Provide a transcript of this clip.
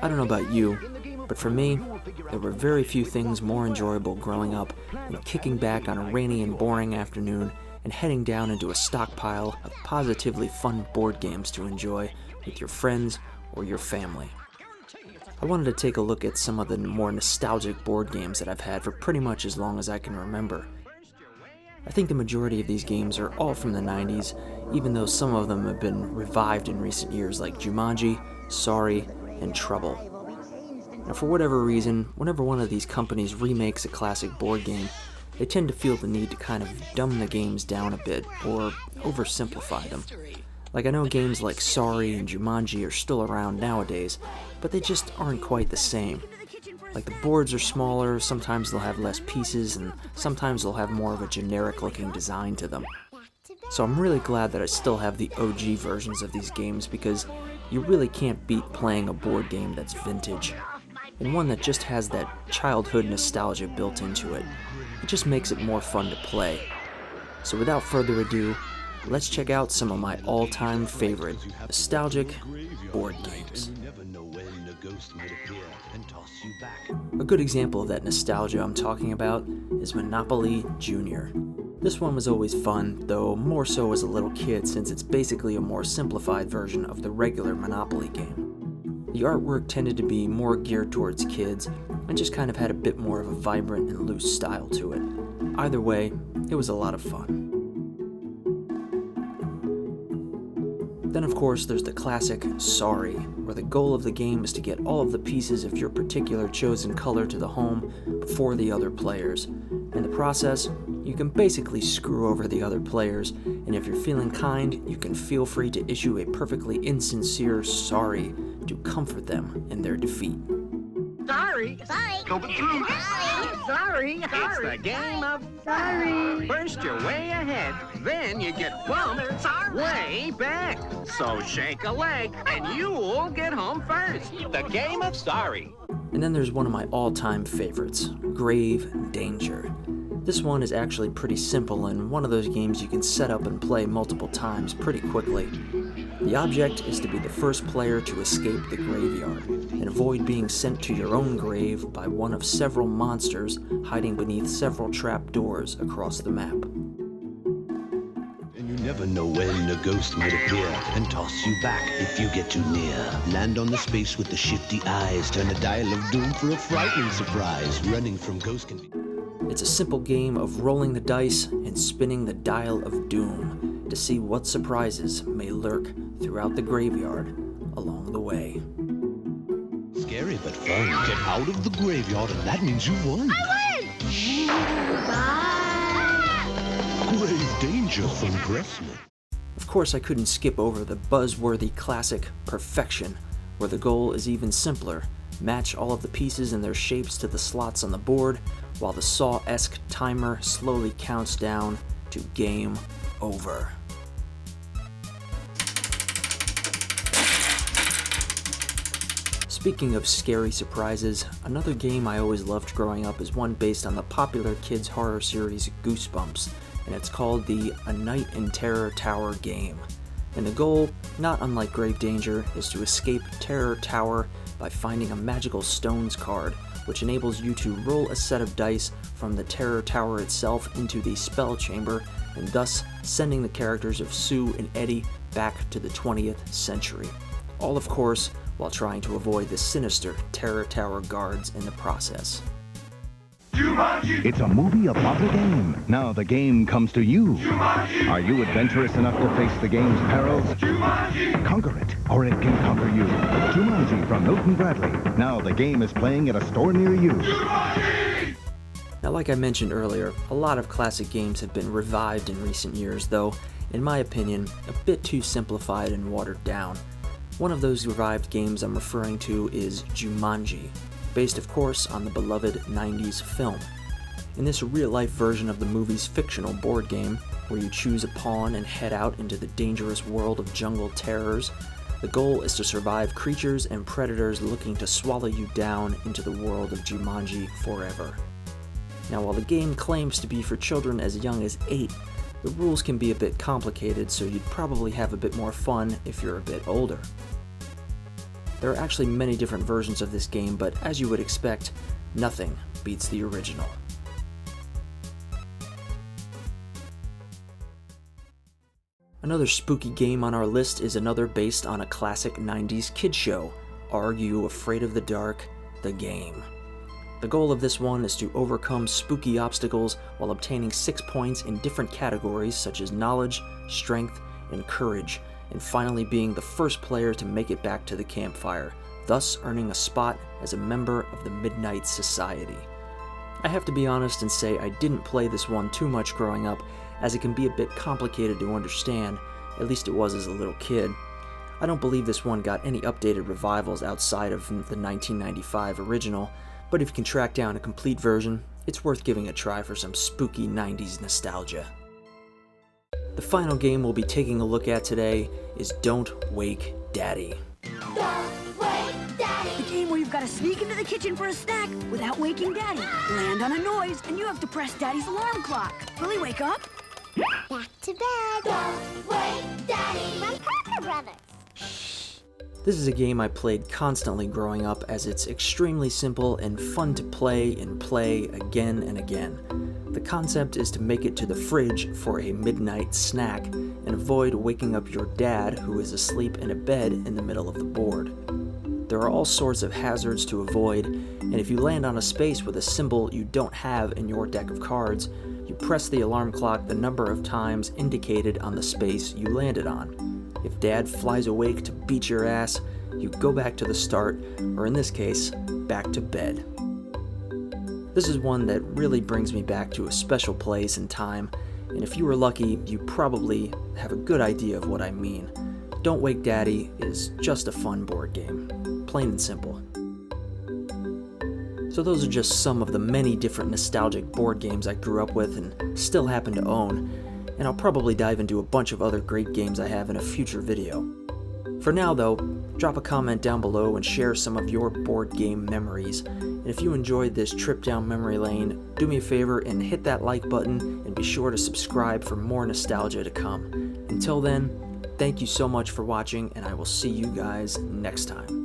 I don't know about you, but for me, there were very few things more enjoyable growing up than kicking back on a rainy and boring afternoon and heading down into a stockpile of positively fun board games to enjoy with your friends or your family. I wanted to take a look at some of the more nostalgic board games that I've had for pretty much as long as I can remember. I think the majority of these games are all from the 90s, even though some of them have been revived in recent years like Jumanji, Sorry, and Trouble. Now for whatever reason, whenever one of these companies remakes a classic board game, they tend to feel the need to kind of dumb the games down a bit, or oversimplify them. Like I know games like Sorry and Jumanji are still around nowadays, but they just aren't quite the same. Like the boards are smaller, sometimes they'll have less pieces, and sometimes they'll have more of a generic looking design to them. So I'm really glad that I still have the OG versions of these games because you really can't beat playing a board game that's vintage, and one that just has that childhood nostalgia built into it. It just makes it more fun to play. So without further ado, let's check out some of my all-time favorite nostalgic board games. A good example of that nostalgia I'm talking about is Monopoly Jr. This one was always fun, though more so as a little kid since it's basically a more simplified version of the regular Monopoly game. The artwork tended to be more geared towards kids and just kind of had a bit more of a vibrant and loose style to it. Either way, it was a lot of fun. Then of course there's the classic Sorry, where the goal of the game is to get all of the pieces of your particular chosen color to the home before the other players. In the process, you can basically screw over the other players, and if you're feeling kind, you can feel free to issue a perfectly insincere sorry to comfort them in their defeat. Sorry. Coming through. Sorry. It's the game of sorry. First you're way ahead, then you get bumped way back. So shake a leg and you'll get home first. The game of sorry. And then there's one of my all-time favorites, Grave Danger. This one is actually pretty simple and one of those games you can set up and play multiple times pretty quickly. The object is to be the first player to escape the graveyard and avoid being sent to your own grave by one of several monsters hiding beneath several trap doors across the map. And you never know when a ghost might appear and toss you back if you get too near. Land on the space with the shifty eyes, turn the dial of doom for a frightening surprise. Running from ghosts can be... It's a simple game of rolling the dice and spinning the dial of doom to see what surprises may lurk throughout the graveyard along the way. Scary but fun. Get out of the graveyard and that means you won. I win! Grave danger from Gressman. Of course, I couldn't skip over the buzzworthy classic Perfection, where the goal is even simpler. Match all of the pieces and their shapes to the slots on the board, while the Saw-esque timer slowly counts down to game over. Speaking of scary surprises, another game I always loved growing up is one based on the popular kids' horror series Goosebumps, and it's called the A Night in Terror Tower game. And the goal, not unlike Grave Danger, is to escape Terror Tower by finding a magical stones card, which enables you to roll a set of dice from the Terror Tower itself into the spell chamber, and thus sending the characters of Sue and Eddie back to the 20th century. All, of course, while trying to avoid the sinister Terror Tower guards in the process. Jumanji. It's a movie about a game. Now the game comes to you. Jumanji. Are you adventurous enough to face the game's perils? Jumanji. Conquer it, or it can conquer you. Jumanji from Milton Bradley. Now the game is playing at a store near you. Jumanji. Now, like I mentioned earlier, a lot of classic games have been revived in recent years, though, in my opinion, a bit too simplified and watered down. One of those revived games I'm referring to is Jumanji, based of course on the beloved 90s film. In this real-life version of the movie's fictional board game, where you choose a pawn and head out into the dangerous world of jungle terrors, the goal is to survive creatures and predators looking to swallow you down into the world of Jumanji forever. Now, while the game claims to be for children as young as 8, the rules can be a bit complicated, so you'd probably have a bit more fun if you're a bit older. There are actually many different versions of this game, but as you would expect, nothing beats the original. Another spooky game on our list is another based on a classic 90s kid show, Are You Afraid of the Dark? The Game. The goal of this one is to overcome spooky obstacles while obtaining 6 points in different categories such as knowledge, strength, and courage, and finally being the first player to make it back to the campfire, thus earning a spot as a member of the Midnight Society. I have to be honest and say I didn't play this one too much growing up, as it can be a bit complicated to understand, at least it was as a little kid. I don't believe this one got any updated revivals outside of the 1995 original, but if you can track down a complete version, it's worth giving a try for some spooky 90s nostalgia. The final game we'll be taking a look at today is Don't Wake Daddy. Don't wake Daddy! The game where you've got to sneak into the kitchen for a snack without waking Daddy. Land on a noise, and you have to press Daddy's alarm clock. Will he wake up? Back to bed. Don't wake Daddy. From Parker Brothers. This is a game I played constantly growing up, as it's extremely simple and fun to play and play again and again. The concept is to make it to the fridge for a midnight snack and avoid waking up your dad, who is asleep in a bed in the middle of the board. There are all sorts of hazards to avoid, and if you land on a space with a symbol you don't have in your deck of cards, you press the alarm clock the number of times indicated on the space you landed on. If Dad flies awake to beat your ass, you go back to the start, or in this case, back to bed. This is one that really brings me back to a special place and time, and if you were lucky, you probably have a good idea of what I mean. Don't Wake Daddy is just a fun board game, plain and simple. So those are just some of the many different nostalgic board games I grew up with and still happen to own, and I'll probably dive into a bunch of other great games I have in a future video. For now though, drop a comment down below and share some of your board game memories, and if you enjoyed this trip down memory lane, do me a favor and hit that like button and be sure to subscribe for more nostalgia to come. Until then, thank you so much for watching, and I will see you guys next time.